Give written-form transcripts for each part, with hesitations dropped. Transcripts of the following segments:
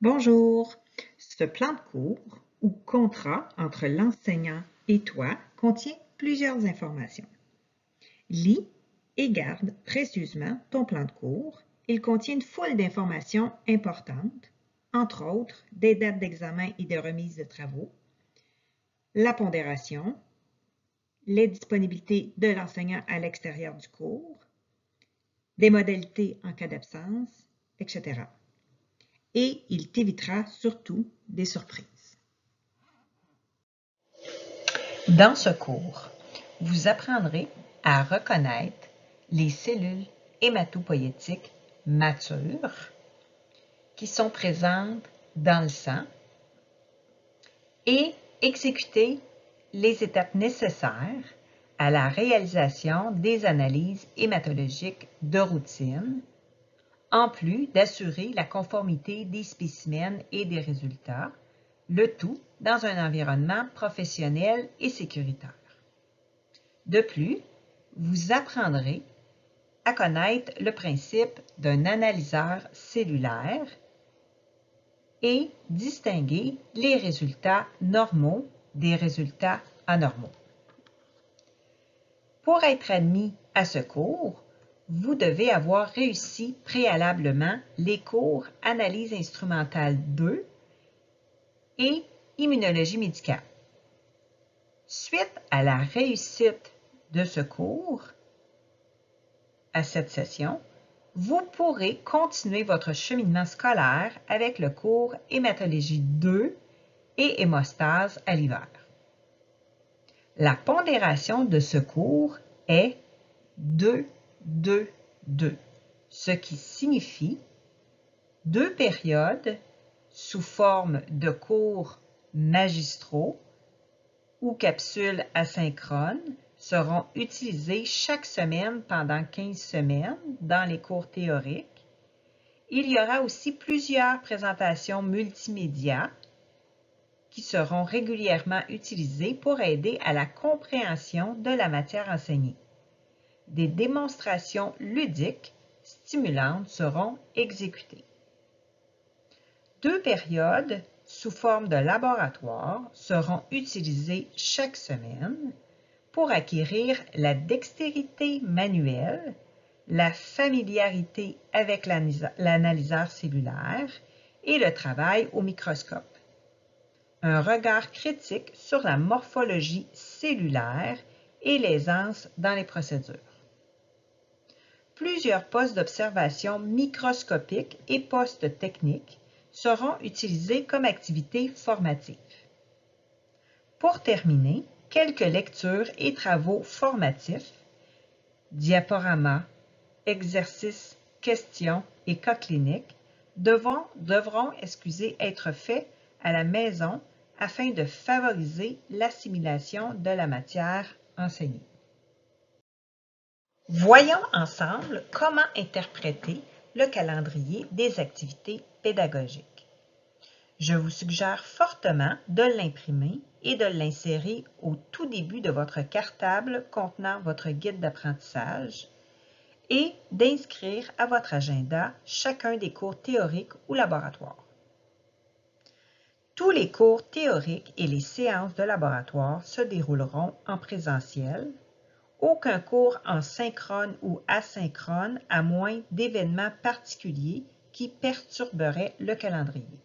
Bonjour. Ce plan de cours ou contrat entre l'enseignant et toi contient plusieurs informations. Lis et garde précieusement ton plan de cours. Il contient une foule d'informations importantes, entre autres des dates d'examen et de remise de travaux, la pondération, les disponibilités de l'enseignant à l'extérieur du cours, des modalités en cas d'absence, etc. Et il t'évitera surtout des surprises. Dans ce cours, vous apprendrez à reconnaître les cellules hématopoïétiques matures qui sont présentes dans le sang et exécuter les étapes nécessaires à la réalisation des analyses hématologiques de routine, en plus d'assurer la conformité des spécimens et des résultats, le tout dans un environnement professionnel et sécuritaire. De plus, vous apprendrez à connaître le principe d'un analyseur cellulaire et distinguer les résultats normaux des résultats anormaux. Pour être admis à ce cours, vous devez avoir réussi préalablement les cours Analyse instrumentale 2 et Immunologie médicale. Suite à la réussite de ce cours, à cette session, vous pourrez continuer votre cheminement scolaire avec le cours Hématologie 2 et hémostase à l'hiver. La pondération de ce cours est 2-2-2, ce qui signifie 2 périodes sous forme de cours magistraux ou capsules asynchrones seront utilisées chaque semaine pendant 15 semaines dans les cours théoriques. Il y aura aussi plusieurs présentations multimédia qui seront régulièrement utilisées pour aider à la compréhension de la matière enseignée. Des démonstrations ludiques stimulantes seront exécutées. 2 périodes sous forme de laboratoire seront utilisées chaque semaine pour acquérir la dextérité manuelle, la familiarité avec l'analyseur cellulaire et le travail au microscope. Un regard critique sur la morphologie cellulaire et l'aisance dans les procédures. Plusieurs postes d'observation microscopiques et postes techniques seront utilisés comme activités formatives. Pour terminer, quelques lectures et travaux formatifs, diaporamas, exercices, questions et cas cliniques devront être faits à la maison afin de favoriser l'assimilation de la matière enseignée. Voyons ensemble comment interpréter le calendrier des activités pédagogiques. Je vous suggère fortement de l'imprimer et de l'insérer au tout début de votre cartable contenant votre guide d'apprentissage et d'inscrire à votre agenda chacun des cours théoriques ou laboratoires. Tous les cours théoriques et les séances de laboratoire se dérouleront en présentiel. Aucun cours en synchrone ou asynchrone à moins d'événements particuliers qui perturberaient le calendrier.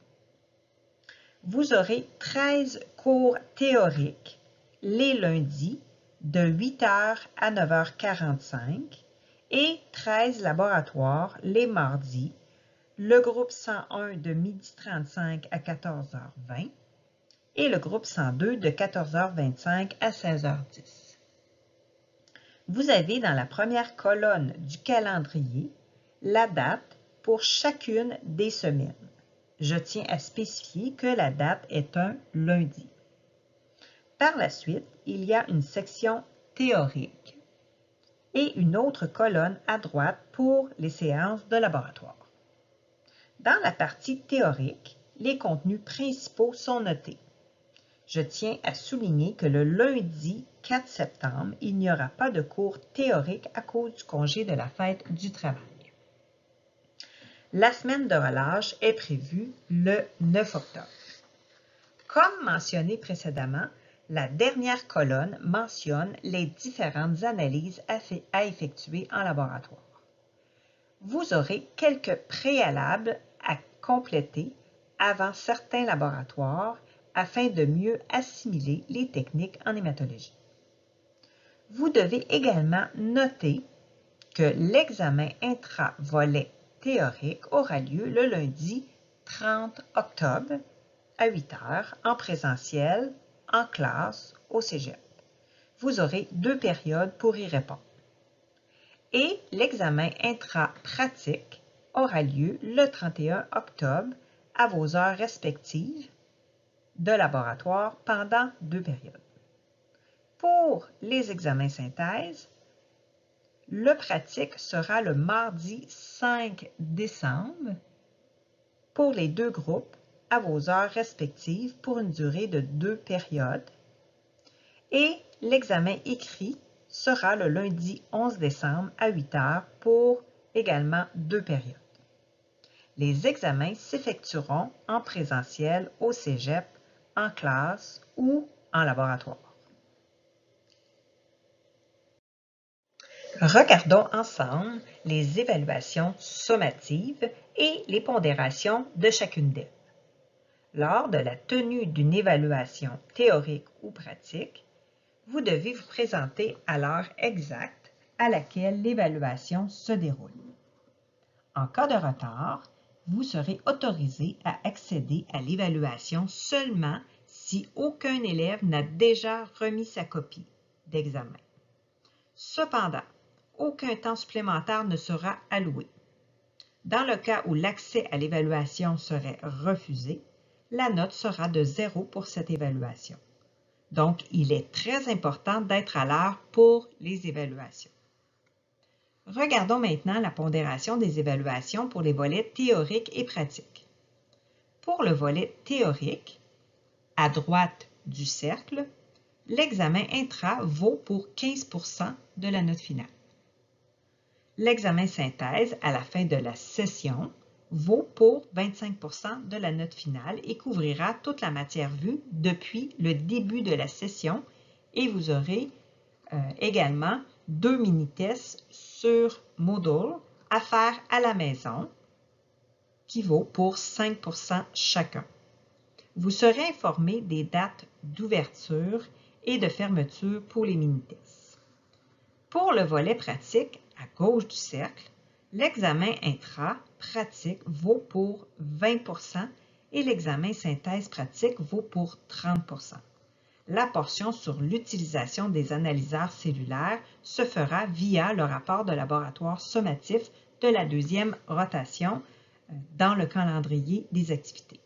Vous aurez 13 cours théoriques les lundis de 8h à 9h45 et 13 laboratoires les mardis, le groupe 101 de 12h35 à 14h20 et le groupe 102 de 14h25 à 16h10. Vous avez dans la première colonne du calendrier la date pour chacune des semaines. Je tiens à spécifier que la date est un lundi. Par la suite, il y a une section théorique et une autre colonne à droite pour les séances de laboratoire. Dans la partie théorique, les contenus principaux sont notés. Je tiens à souligner que le lundi 4 septembre, il n'y aura pas de cours théorique à cause du congé de la fête du travail. La semaine de relâche est prévue le 9 octobre. Comme mentionné précédemment, la dernière colonne mentionne les différentes analyses à effectuer en laboratoire. Vous aurez quelques préalables à compléter avant certains laboratoires afin de mieux assimiler les techniques en hématologie. Vous devez également noter que l'examen intra-volet théorique aura lieu le lundi 30 octobre à 8 h en présentiel, en classe, au cégep. Vous aurez 2 périodes pour y répondre. Et l'examen intra-pratique aura lieu le 31 octobre à vos heures respectives de laboratoire pendant 2 périodes. Pour les examens synthèse, le pratique sera le mardi 5 décembre pour les 2 groupes à vos heures respectives pour une durée de 2 périodes. Et l'examen écrit sera le lundi 11 décembre à 8 h pour également 2 périodes. Les examens s'effectueront en présentiel au cégep, en classe ou en laboratoire. Regardons ensemble les évaluations sommatives et les pondérations de chacune d'elles. Lors de la tenue d'une évaluation théorique ou pratique, vous devez vous présenter à l'heure exacte à laquelle l'évaluation se déroule. En cas de retard, vous serez autorisé à accéder à l'évaluation seulement si aucun élève n'a déjà remis sa copie d'examen. Cependant, aucun temps supplémentaire ne sera alloué. Dans le cas où l'accès à l'évaluation serait refusé, la note sera de 0 pour cette évaluation. Donc, il est très important d'être à l'heure pour les évaluations. Regardons maintenant la pondération des évaluations pour les volets théoriques et pratiques. Pour le volet théorique, à droite du cercle, l'examen intra vaut pour 15% de la note finale. L'examen synthèse à la fin de la session vaut pour 25% de la note finale et couvrira toute la matière vue depuis le début de la session et vous aurez également 2 mini-tests sur Moodle à faire à la maison qui vaut pour 5% chacun. Vous serez informé des dates d'ouverture et de fermeture pour les mini-tests. Pour le volet pratique, à gauche du cercle, l'examen intra-pratique vaut pour 20% et l'examen synthèse pratique vaut pour 30%. La portion sur l'utilisation des analyseurs cellulaires se fera via le rapport de laboratoire sommatif de la deuxième rotation dans le calendrier des activités.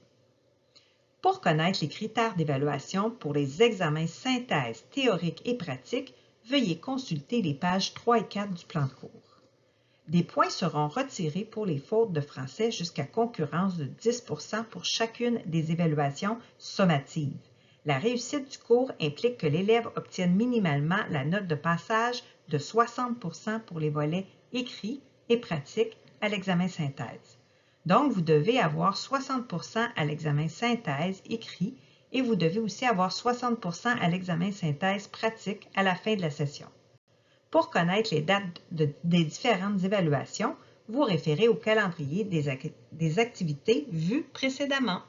Pour connaître les critères d'évaluation pour les examens synthèse théoriques et pratiques, veuillez consulter les pages 3 et 4 du plan de cours. Des points seront retirés pour les fautes de français jusqu'à concurrence de 10% pour chacune des évaluations sommatives. La réussite du cours implique que l'élève obtienne minimalement la note de passage de 60% pour les volets écrits et pratiques à l'examen synthèse. Donc, vous devez avoir 60% à l'examen synthèse écrit et vous devez aussi avoir 60% à l'examen synthèse pratique à la fin de la session. Pour connaître les dates des différentes évaluations, vous référez au calendrier des activités vues précédemment.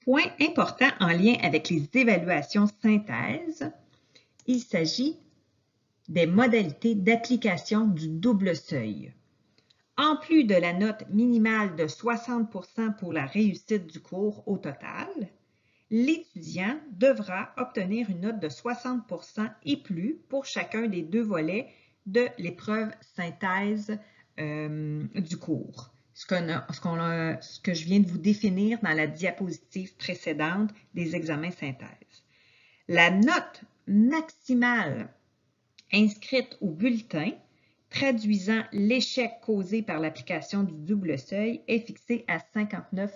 Point important en lien avec les évaluations synthèse, il s'agit des modalités d'application du double seuil. En plus de la note minimale de 60% pour la réussite du cours au total, l'étudiant devra obtenir une note de 60% et plus pour chacun des 2 volets de l'épreuve synthèse du cours. Ce que je viens de vous définir dans la diapositive précédente des examens synthèse. La note maximale inscrite au bulletin traduisant l'échec causé par l'application du double seuil est fixée à 59%.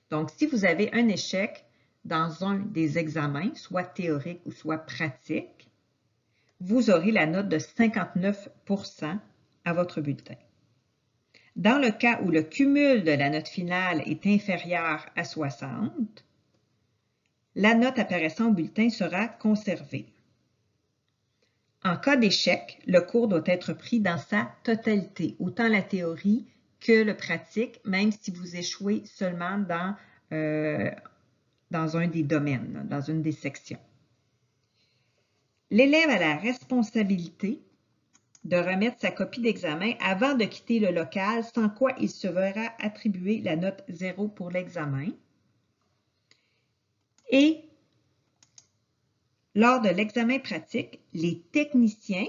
Donc, si vous avez un échec dans un des examens, soit théorique ou soit pratique, vous aurez la note de 59% à votre bulletin. Dans le cas où le cumul de la note finale est inférieur à 60, la note apparaissant au bulletin sera conservée. En cas d'échec, le cours doit être pris dans sa totalité, autant la théorie que le pratique, même si vous échouez seulement dans un des domaines, dans une des sections. L'élève a la responsabilité de remettre sa copie d'examen avant de quitter le local, sans quoi il se verra attribuer la note 0 pour l'examen. Et lors de l'examen pratique, les techniciens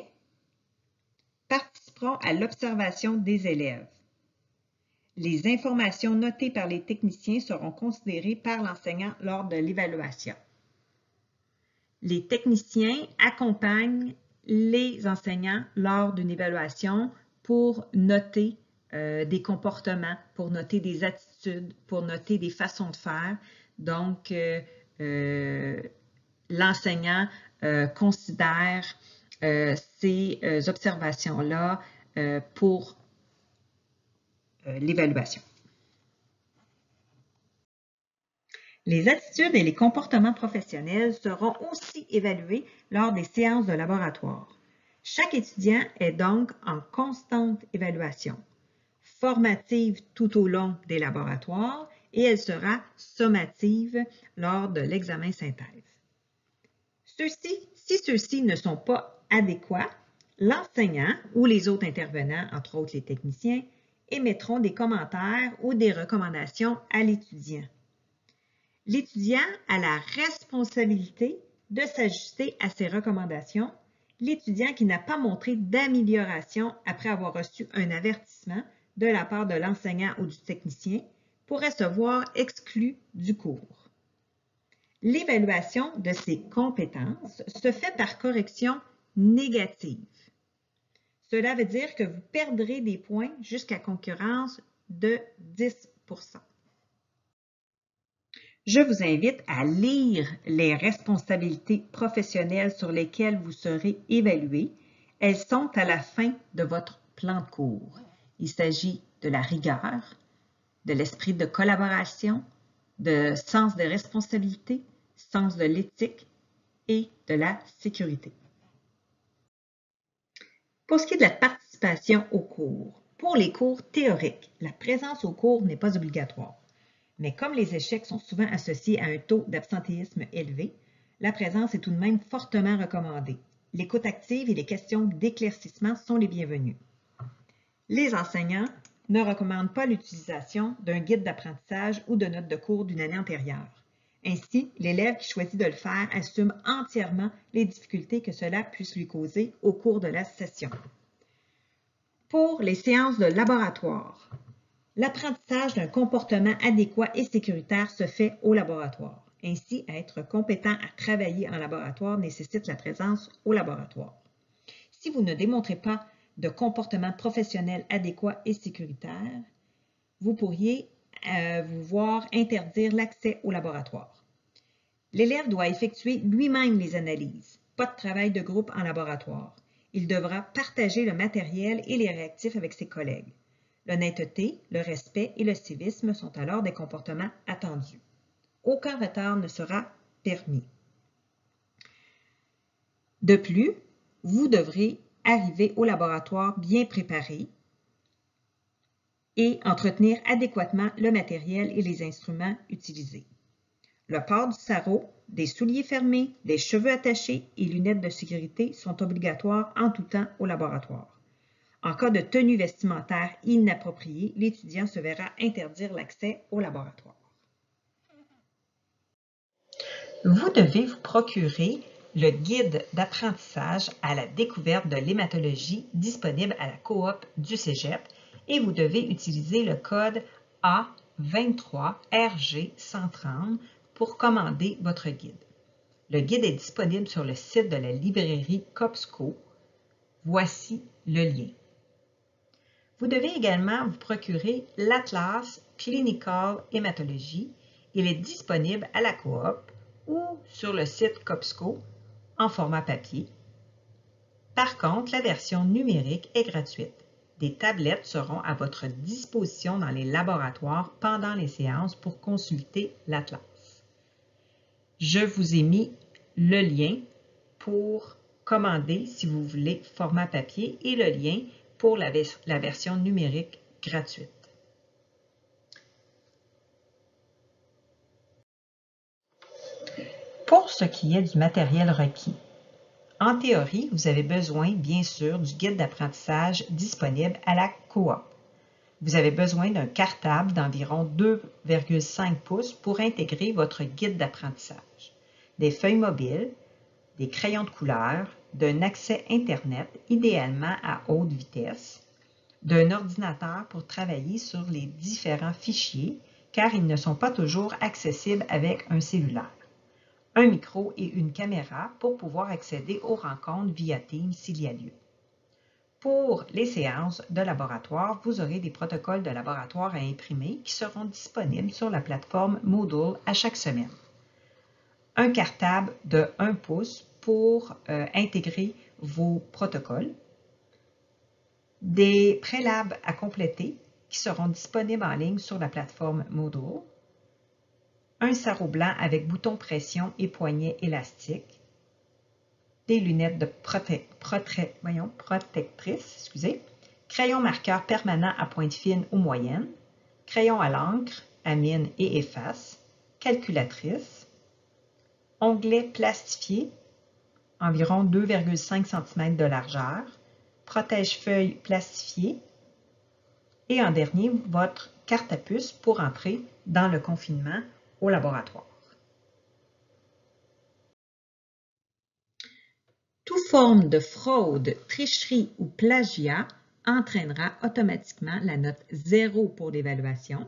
participeront à l'observation des élèves. Les informations notées par les techniciens seront considérées par l'enseignant lors de l'évaluation. Les techniciens accompagnent les enseignants lors d'une évaluation pour noter des comportements, pour noter des attitudes, pour noter des façons de faire. Donc, l'enseignant considère ces observations-là pour l'évaluation. Les attitudes et les comportements professionnels seront aussi évalués lors des séances de laboratoire. Chaque étudiant est donc en constante évaluation, formative tout au long des laboratoires et elle sera sommative lors de l'examen synthèse. Si ceux-ci ne sont pas adéquats, l'enseignant ou les autres intervenants, entre autres les techniciens, émettront des commentaires ou des recommandations à l'étudiant. L'étudiant a la responsabilité de s'ajuster à ces recommandations. L'étudiant qui n'a pas montré d'amélioration après avoir reçu un avertissement de la part de l'enseignant ou du technicien pourrait se voir exclu du cours. L'évaluation de ces compétences se fait par correction négative. Cela veut dire que vous perdrez des points jusqu'à concurrence de 10 %. Je vous invite à lire les responsabilités professionnelles sur lesquelles vous serez évalué. Elles sont à la fin de votre plan de cours. Il s'agit de la rigueur, de l'esprit de collaboration, de sens de responsabilité, sens de l'éthique et de la sécurité. Pour ce qui est de la participation aux cours, pour les cours théoriques, la présence au cours n'est pas obligatoire. Mais comme les échecs sont souvent associés à un taux d'absentéisme élevé, la présence est tout de même fortement recommandée. L'écoute active et les questions d'éclaircissement sont les bienvenues. Les enseignants ne recommandent pas l'utilisation d'un guide d'apprentissage ou de notes de cours d'une année antérieure. Ainsi, l'élève qui choisit de le faire assume entièrement les difficultés que cela puisse lui causer au cours de la session. Pour les séances de laboratoire, l'apprentissage d'un comportement adéquat et sécuritaire se fait au laboratoire. Ainsi, être compétent à travailler en laboratoire nécessite la présence au laboratoire. Si vous ne démontrez pas de comportement professionnel adéquat et sécuritaire, vous pourriez vous voir interdire l'accès au laboratoire. L'élève doit effectuer lui-même les analyses, pas de travail de groupe en laboratoire. Il devra partager le matériel et les réactifs avec ses collègues. L'honnêteté, le respect et le civisme sont alors des comportements attendus. Aucun retard ne sera permis. De plus, vous devrez arriver au laboratoire bien préparé et entretenir adéquatement le matériel et les instruments utilisés. Le port du sarrau, des souliers fermés, des cheveux attachés et lunettes de sécurité sont obligatoires en tout temps au laboratoire. En cas de tenue vestimentaire inappropriée, l'étudiant se verra interdire l'accès au laboratoire. Vous devez vous procurer le guide d'apprentissage à la découverte de l'hématologie disponible à la coop du Cégep et vous devez utiliser le code A23RG130 pour commander votre guide. Le guide est disponible sur le site de la librairie Copsco. Voici le lien. Vous devez également vous procurer l'Atlas Clinical Hématologie. Il est disponible à la coop ou sur le site Copsco en format papier. Par contre, la version numérique est gratuite. Des tablettes seront à votre disposition dans les laboratoires pendant les séances pour consulter l'atlas. Je vous ai mis le lien pour commander si vous voulez format papier et le lien pour la version numérique gratuite. Pour ce qui est du matériel requis, en théorie, vous avez besoin, bien sûr, du guide d'apprentissage disponible à la coop. Vous avez besoin d'un cartable d'environ 2,5 pouces pour intégrer votre guide d'apprentissage, des feuilles mobiles, des crayons de couleur, d'un accès Internet, idéalement à haute vitesse, d'un ordinateur pour travailler sur les différents fichiers, car ils ne sont pas toujours accessibles avec un cellulaire, un micro et une caméra pour pouvoir accéder aux rencontres via Teams s'il y a lieu. Pour les séances de laboratoire, vous aurez des protocoles de laboratoire à imprimer qui seront disponibles sur la plateforme Moodle à chaque semaine. Un cartable de 1 pouce pour intégrer vos protocoles. Des prélabs à compléter qui seront disponibles en ligne sur la plateforme Moodle. Un sarrau blanc avec bouton pression et poignet élastique. Des lunettes de protectrices, crayon marqueur permanent à pointe fine ou moyenne, crayon à l'encre, à mine et efface, calculatrice, onglet plastifié, environ 2,5 cm de largeur, protège-feuille plastifié et en dernier, votre carte à puce pour entrer dans le confinement au laboratoire. Toute forme de fraude, tricherie ou plagiat entraînera automatiquement la note 0 pour l'évaluation.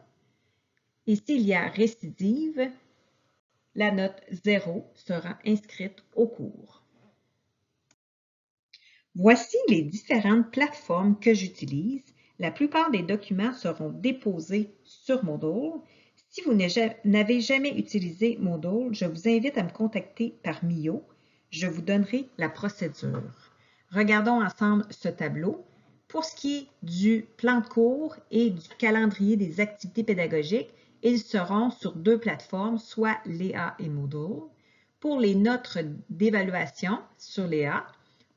Et s'il y a récidive, la note 0 sera inscrite au cours. Voici les différentes plateformes que j'utilise. La plupart des documents seront déposés sur Moodle. Si vous n'avez jamais utilisé Moodle, je vous invite à me contacter par Mio. Je vous donnerai la procédure. Regardons ensemble ce tableau. Pour ce qui est du plan de cours et du calendrier des activités pédagogiques, ils seront sur 2 plateformes, soit Léa et Moodle. Pour les notes d'évaluation sur Léa,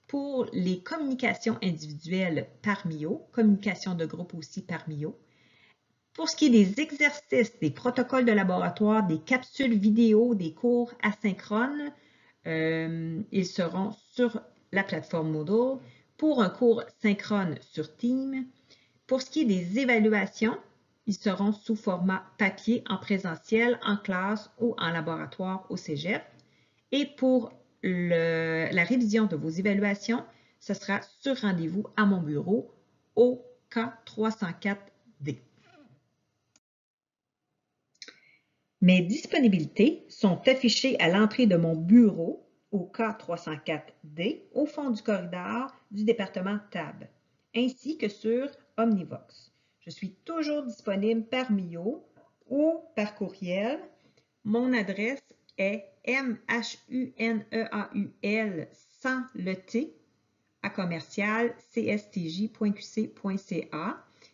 pour les communications individuelles par Mio, communication de groupe aussi par Mio. Pour ce qui est des exercices, des protocoles de laboratoire, des capsules vidéo, des cours asynchrones, ils seront sur la plateforme Moodle. Pour un cours synchrone sur Teams. Pour ce qui est des évaluations, ils seront sous format papier en présentiel, en classe ou en laboratoire au cégep. Et pour la révision de vos évaluations, ce sera sur rendez-vous à mon bureau au K304D. Mes disponibilités sont affichées à l'entrée de mon bureau au K304D au fond du corridor du département TAB, ainsi que sur Omnivox. Je suis toujours disponible par Mio ou par courriel. Mon adresse est mhuneaul sans le T à commercial cstj.qc.ca.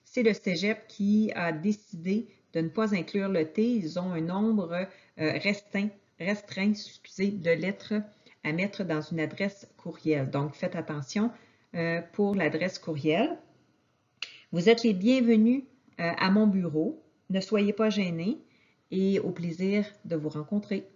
C'est le cégep qui a décidé de ne pas inclure le T. Ils ont un nombre restreint de lettres à mettre dans une adresse courriel. Donc, faites attention pour l'adresse courriel. Vous êtes les bienvenus à mon bureau. Ne soyez pas gênés et au plaisir de vous rencontrer.